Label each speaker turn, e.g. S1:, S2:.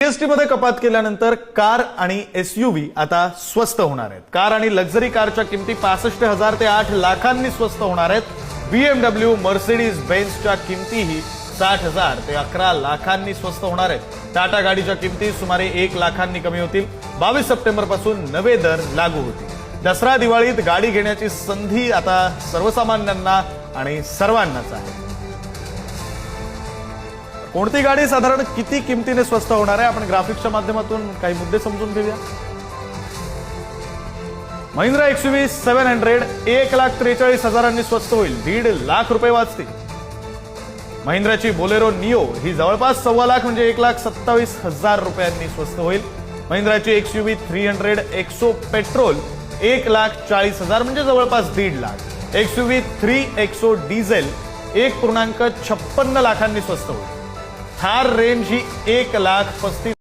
S1: GST मध्ये कपात केल्यानंतर कार आणि एसयूव्ही आता स्वस्त होणार आहेत। कार आणि लक्झरी कारच्या किमती 65,000 ते 8 लाखांनी स्वस्त होणार आहेत। बीएमडब्ल्यू, मर्सिडीज बेन्झच्या किमतीही 60,000 ते 11 लाखांनी स्वस्त होणार आहेत। टाटा गाडीच्या किमती सुमारे 1 लाखांनी कमी होतील। 22 सप्टेंबर पासून नवे दर लागू होतील। दसरा दिवाळीत गाडी घेण्याची संधी आता सर्वसामान्यांना आणि सर्वांनाच आहे। कोणती गाडी साधारण किती किमतीने स्वस्त होणार आहे, आपण ग्राफिक्सच्या माध्यमातून काही मुद्दे समजून घेऊया। महिंद्रा एक्सयूव्ही 700 1,43,000 स्वस्त होईल, 1.5 लाख रुपये वाचतील। महिंद्राची बोलेरो निओ ही जवळपास 1.25 लाख म्हणजे 1,27,000 रुपयांनी स्वस्त होईल। महिंद्राची एक्सयूव्ही 300 एक्सो पेट्रोल 1,40,000 म्हणजे जवळपास 1.5 लाख। एक्सयूव्ही 3 एक्सो डिझेल 1.56 लाखांनी स्वस्त होईल। थार रेंज ही 1,35,000